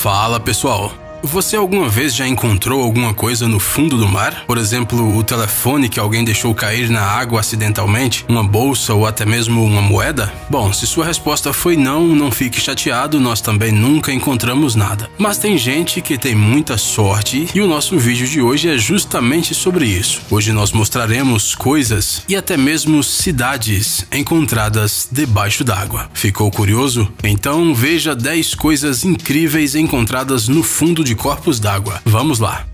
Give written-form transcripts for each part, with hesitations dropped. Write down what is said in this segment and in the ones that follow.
Fala pessoal, você alguma vez já encontrou alguma coisa no fundo do mar? Por exemplo, o telefone que alguém deixou cair na água acidentalmente? Uma bolsa ou até mesmo uma moeda? Bom, se sua resposta foi não fique chateado, nós também nunca encontramos nada. Mas tem gente que tem muita sorte e o nosso vídeo de hoje é justamente sobre isso. Hoje nós mostraremos coisas e até mesmo cidades encontradas debaixo d'água. Ficou curioso? Então veja 10 coisas incríveis encontradas no fundo de corpos d'água. Vamos lá!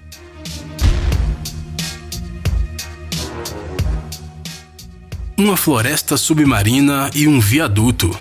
Uma floresta submarina e um viaduto.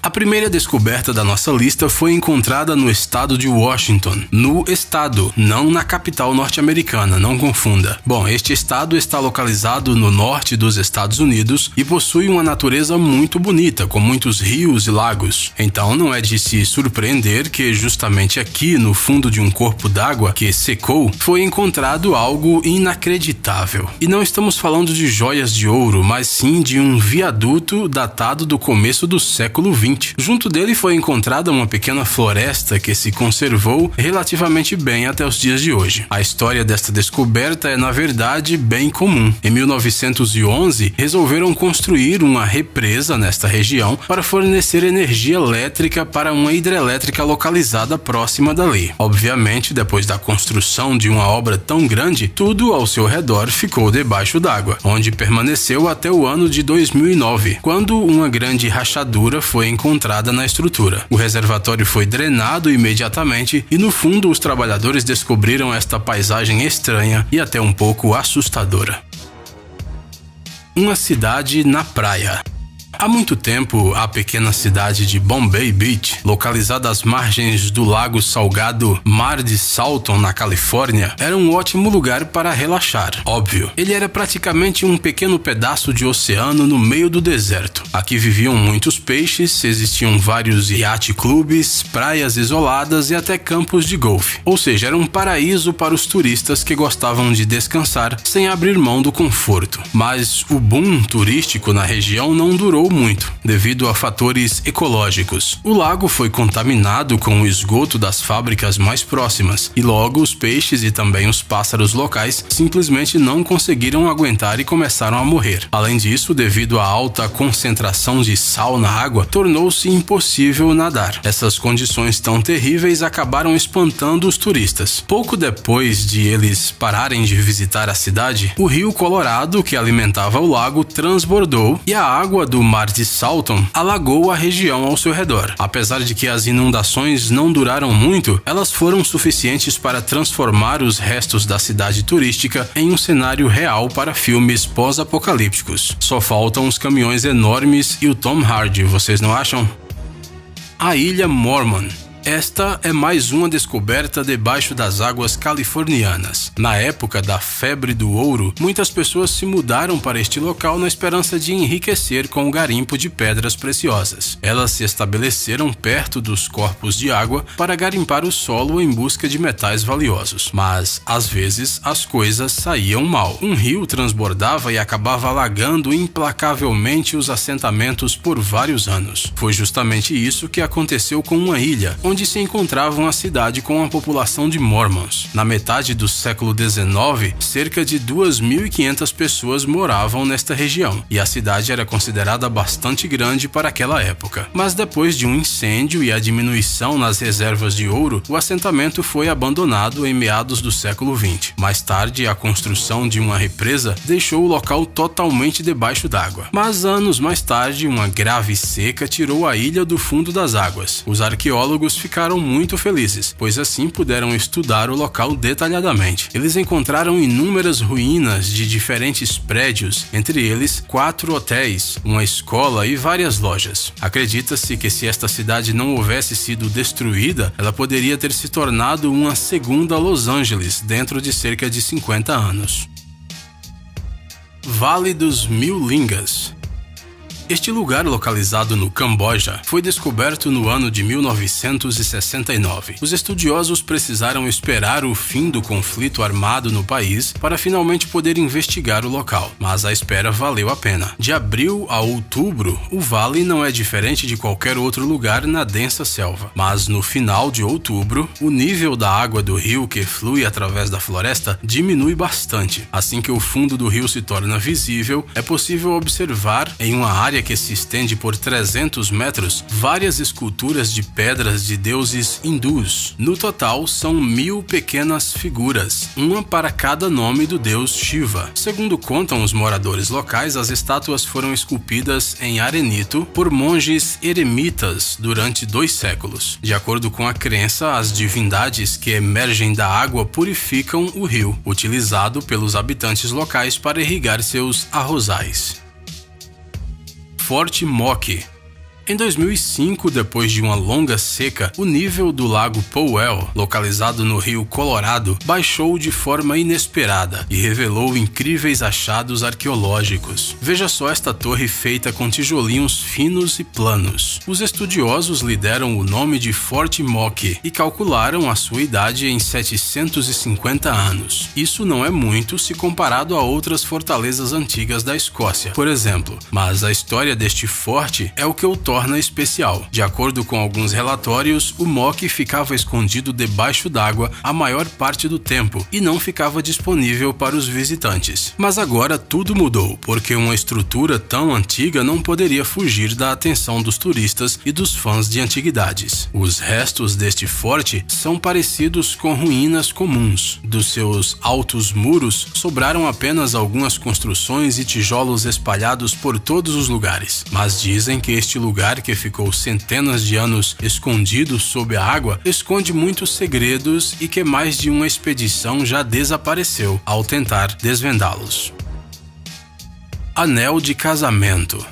A primeira descoberta da nossa lista foi encontrada no estado de Washington. No estado, não na capital norte-americana, não confunda. Bom, este estado está localizado no norte dos Estados Unidos e possui uma natureza muito bonita, com muitos rios e lagos. Então não é de se surpreender que justamente aqui, no fundo de um corpo d'água que secou, foi encontrado algo inacreditável. E não estamos falando de joias de ouro, mas sim de um viaduto datado do começo do século XX. Junto dele foi encontrada uma pequena floresta que se conservou relativamente bem até os dias de hoje. A história desta descoberta é, na verdade, bem comum. Em 1911, resolveram construir uma represa nesta região para fornecer energia elétrica para uma hidrelétrica localizada próxima dali. Obviamente, depois da construção de uma obra tão grande, tudo ao seu redor ficou debaixo d'água, onde permaneceu até o ano de 2009, quando uma grande rachadura foi encontrada na estrutura. O reservatório foi drenado imediatamente e no fundo os trabalhadores descobriram esta paisagem estranha e até um pouco assustadora. Uma cidade na praia. Há muito tempo, a pequena cidade de Bombay Beach, localizada às margens do lago salgado Mar de Salton, na Califórnia, era um ótimo lugar para relaxar. Óbvio, ele era praticamente um pequeno pedaço de oceano no meio do deserto. Aqui viviam muitos peixes, existiam vários yacht clubes, praias isoladas e até campos de golfe. Ou seja, era um paraíso para os turistas que gostavam de descansar sem abrir mão do conforto. Mas o boom turístico na região não durou muito, devido a fatores ecológicos. O lago foi contaminado com o esgoto das fábricas mais próximas e logo os peixes e também os pássaros locais simplesmente não conseguiram aguentar e começaram a morrer. Além disso, devido à alta concentração de sal na água, tornou-se impossível nadar. Essas condições tão terríveis acabaram espantando os turistas. Pouco depois de eles pararem de visitar a cidade, o rio Colorado, que alimentava o lago, transbordou e a água do Mar de Salton alagou a região ao seu redor. Apesar de que as inundações não duraram muito, elas foram suficientes para transformar os restos da cidade turística em um cenário real para filmes pós-apocalípticos. Só faltam os caminhões enormes e o Tom Hardy, vocês não acham? A Ilha Mormon. Esta é mais uma descoberta debaixo das águas californianas. Na época da febre do ouro, muitas pessoas se mudaram para este local na esperança de enriquecer com o garimpo de pedras preciosas. Elas se estabeleceram perto dos corpos de água para garimpar o solo em busca de metais valiosos. Mas, às vezes, as coisas saíam mal. Um rio transbordava e acabava alagando implacavelmente os assentamentos por vários anos. Foi justamente isso que aconteceu com uma ilha, onde se encontrava uma cidade com uma população de Mormons. Na metade do século XIX, cerca de 2.500 pessoas moravam nesta região, e a cidade era considerada bastante grande para aquela época. Mas depois de um incêndio e a diminuição nas reservas de ouro, o assentamento foi abandonado em meados do século XX. Mais tarde, a construção de uma represa deixou o local totalmente debaixo d'água. Mas anos mais tarde, uma grave seca tirou a ilha do fundo das águas. Os arqueólogos ficaram muito felizes, pois assim puderam estudar o local detalhadamente. Eles encontraram inúmeras ruínas de diferentes prédios, entre eles 4 hotéis, uma escola e várias lojas. Acredita-se que se esta cidade não houvesse sido destruída, ela poderia ter se tornado uma segunda Los Angeles dentro de cerca de 50 anos. Vale dos Mil Lingas. Este lugar, localizado no Camboja, foi descoberto no ano de 1969. Os estudiosos precisaram esperar o fim do conflito armado no país para finalmente poder investigar o local, mas a espera valeu a pena. De abril a outubro, o vale não é diferente de qualquer outro lugar na densa selva, mas no final de outubro, o nível da água do rio que flui através da floresta diminui bastante. Assim que o fundo do rio se torna visível, é possível observar, em uma área que se estende por 300 metros, várias esculturas de pedras de deuses hindus. No total, são 1000 pequenas figuras, uma para cada nome do deus Shiva. Segundo contam os moradores locais, as estátuas foram esculpidas em arenito por monges eremitas durante 2 séculos. De acordo com a crença, as divindades que emergem da água purificam o rio, utilizado pelos habitantes locais para irrigar seus arrozais. Forte Moki. Em 2005, depois de uma longa seca, o nível do lago Powell, localizado no rio Colorado, baixou de forma inesperada e revelou incríveis achados arqueológicos. Veja só esta torre feita com tijolinhos finos e planos. Os estudiosos lhe deram o nome de Forte Moki e calcularam a sua idade em 750 anos. Isso não é muito se comparado a outras fortalezas antigas da Escócia, por exemplo, mas a história deste forte é o que o torna especial. De acordo com alguns relatórios, o Moki ficava escondido debaixo d'água a maior parte do tempo e não ficava disponível para os visitantes. Mas agora tudo mudou, porque uma estrutura tão antiga não poderia fugir da atenção dos turistas e dos fãs de antiguidades. Os restos deste forte são parecidos com ruínas comuns. Dos seus altos muros, sobraram apenas algumas construções e tijolos espalhados por todos os lugares. Mas dizem que este lugar, que ficou centenas de anos escondido sob a água, esconde muitos segredos e que mais de uma expedição já desapareceu ao tentar desvendá-los. Anel de casamento.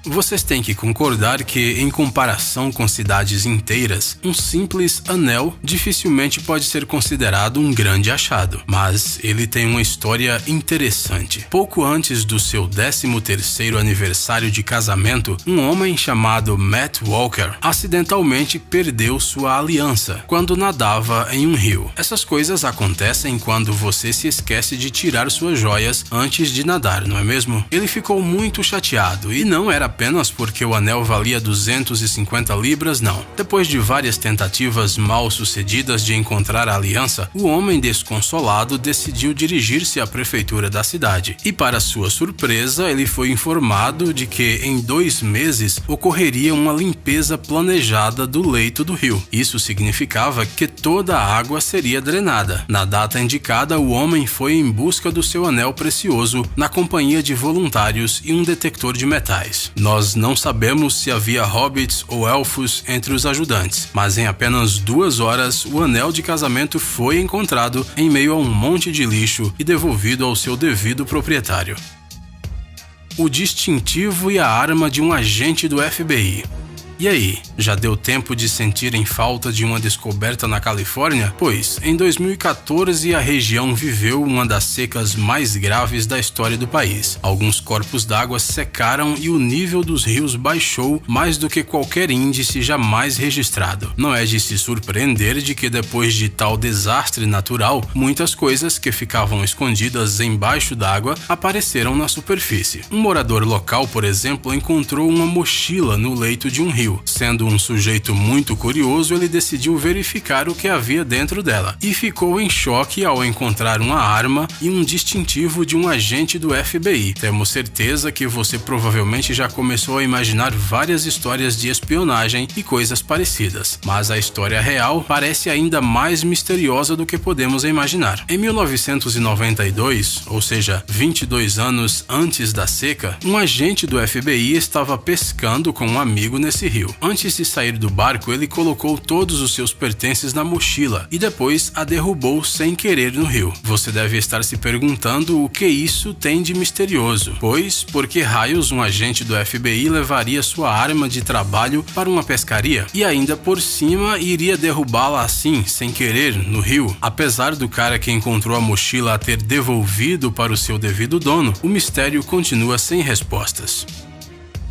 Vocês têm que concordar que, em comparação com cidades inteiras, um simples anel dificilmente pode ser considerado um grande achado, mas ele tem uma história interessante. Pouco antes do seu 13º aniversário de casamento, um homem chamado Matt Walker acidentalmente perdeu sua aliança quando nadava em um rio. Essas coisas acontecem quando você se esquece de tirar suas joias antes de nadar, não é mesmo? Ele ficou muito chateado e não era apenas porque o anel valia 250 libras, não. Depois de várias tentativas mal sucedidas de encontrar a aliança, o homem desconsolado decidiu dirigir-se à prefeitura da cidade. E para sua surpresa, ele foi informado de que em 2 meses ocorreria uma limpeza planejada do leito do rio. Isso significava que toda a água seria drenada. Na data indicada, o homem foi em busca do seu anel precioso na companhia de voluntários e um detector de metais. Nós não sabemos se havia hobbits ou elfos entre os ajudantes, mas em apenas 2 horas o anel de casamento foi encontrado em meio a um monte de lixo e devolvido ao seu devido proprietário. O distintivo e a arma de um agente do FBI. E aí, já deu tempo de sentirem falta de uma descoberta na Califórnia? Pois, em 2014 a região viveu uma das secas mais graves da história do país. Alguns corpos d'água secaram e o nível dos rios baixou mais do que qualquer índice jamais registrado. Não é de se surpreender de que depois de tal desastre natural, muitas coisas que ficavam escondidas embaixo d'água apareceram na superfície. Um morador local, por exemplo, encontrou uma mochila no leito de um rio. Sendo um sujeito muito curioso, ele decidiu verificar o que havia dentro dela e ficou em choque ao encontrar uma arma e um distintivo de um agente do FBI. Temos certeza que você provavelmente já começou a imaginar várias histórias de espionagem e coisas parecidas, mas a história real parece ainda mais misteriosa do que podemos imaginar. Em 1992, ou seja, 22 anos antes da seca, um agente do FBI estava pescando com um amigo nesse rio. Antes de sair do barco, ele colocou todos os seus pertences na mochila e depois a derrubou sem querer no rio. Você deve estar se perguntando o que isso tem de misterioso. Pois, por que raios um agente do FBI levaria sua arma de trabalho para uma pescaria? E ainda por cima iria derrubá-la assim, sem querer, no rio? Apesar do cara que encontrou a mochila ter devolvido para o seu devido dono, o mistério continua sem respostas.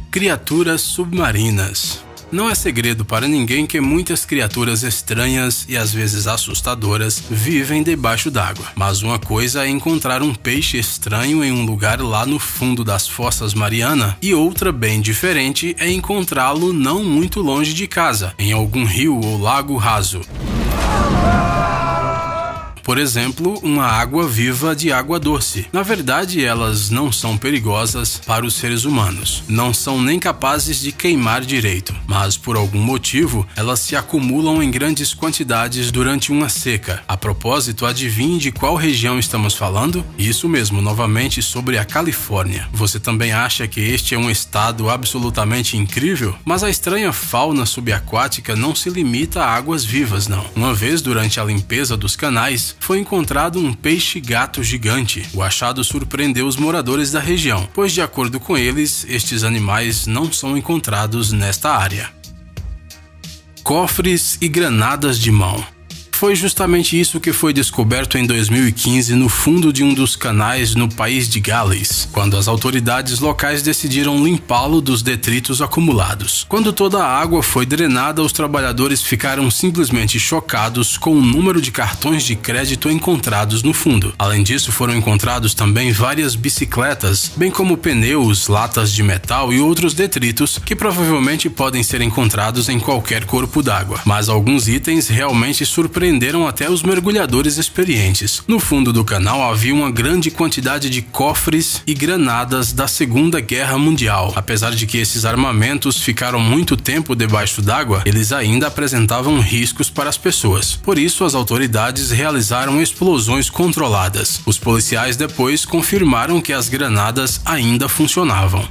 Criaturas submarinas. Não é segredo para ninguém que muitas criaturas estranhas e às vezes assustadoras vivem debaixo d'água. Mas uma coisa é encontrar um peixe estranho em um lugar lá no fundo das Fossas Marianas e outra bem diferente é encontrá-lo não muito longe de casa, em algum rio ou lago raso. Por exemplo, uma água-viva de água doce. Na verdade, elas não são perigosas para os seres humanos. Não são nem capazes de queimar direito. Mas, por algum motivo, elas se acumulam em grandes quantidades durante uma seca. A propósito, adivinhe de qual região estamos falando? Isso mesmo, novamente sobre a Califórnia. Você também acha que este é um estado absolutamente incrível? Mas a estranha fauna subaquática não se limita a águas vivas, não. Uma vez, durante a limpeza dos canais, foi encontrado um peixe-gato gigante. O achado surpreendeu os moradores da região, pois, de acordo com eles, estes animais não são encontrados nesta área. Cofres e granadas de mão. Foi justamente isso que foi descoberto em 2015 no fundo de um dos canais no país de Gales, quando as autoridades locais decidiram limpá-lo dos detritos acumulados. Quando toda a água foi drenada, os trabalhadores ficaram simplesmente chocados com o número de cartões de crédito encontrados no fundo. Além disso, foram encontrados também várias bicicletas, bem como pneus, latas de metal e outros detritos que provavelmente podem ser encontrados em qualquer corpo d'água. Mas alguns itens realmente surpreenderam até os mergulhadores experientes. No fundo do canal havia uma grande quantidade de cofres e granadas da Segunda Guerra Mundial. Apesar de que esses armamentos ficaram muito tempo debaixo d'água, eles ainda apresentavam riscos para as pessoas. Por isso, as autoridades realizaram explosões controladas. Os policiais depois confirmaram que as granadas ainda funcionavam.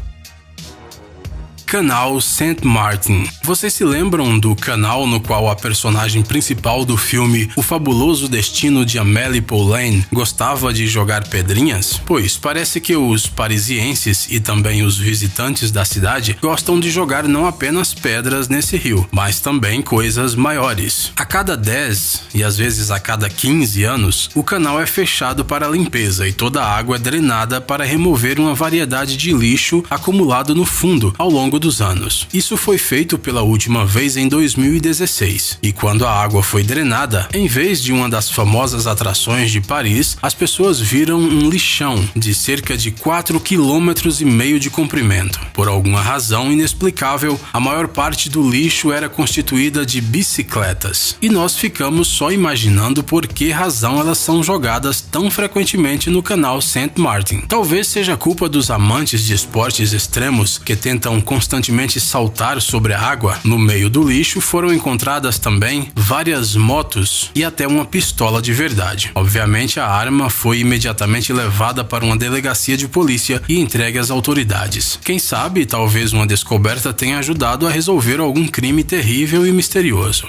Canal St. Martin. Vocês se lembram do canal no qual a personagem principal do filme O Fabuloso Destino de Amélie Poulain gostava de jogar pedrinhas? Pois, parece que os parisienses e também os visitantes da cidade gostam de jogar não apenas pedras nesse rio, mas também coisas maiores. A cada 10 e às vezes a cada 15 anos, o canal é fechado para limpeza e toda a água é drenada para remover uma variedade de lixo acumulado no fundo ao longo dos anos. Isso foi feito pela última vez em 2016, e quando a água foi drenada, em vez de uma das famosas atrações de Paris, as pessoas viram um lixão de cerca de 4,5 km de comprimento. Por alguma razão inexplicável, a maior parte do lixo era constituída de bicicletas, e nós ficamos só imaginando por que razão elas são jogadas tão frequentemente no canal St. Martin. Talvez seja culpa dos amantes de esportes extremos que tentam constantemente saltar sobre a água. No meio do lixo foram encontradas também várias motos e até uma pistola de verdade. Obviamente, a arma foi imediatamente levada para uma delegacia de polícia e entregue às autoridades. Quem sabe, talvez uma descoberta tenha ajudado a resolver algum crime terrível e misterioso.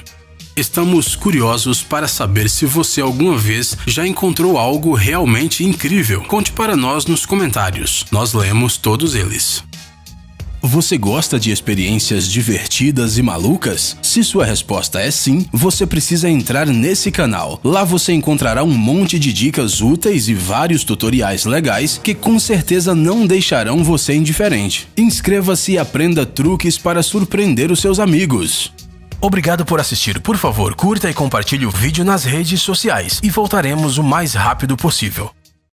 Estamos curiosos para saber se você alguma vez já encontrou algo realmente incrível. Conte para nós nos comentários. Nós lemos todos eles. Você gosta de experiências divertidas e malucas? Se sua resposta é sim, você precisa entrar nesse canal. Lá você encontrará um monte de dicas úteis e vários tutoriais legais que com certeza não deixarão você indiferente. Inscreva-se e aprenda truques para surpreender os seus amigos. Obrigado por assistir. Por favor, curta e compartilhe o vídeo nas redes sociais e voltaremos o mais rápido possível.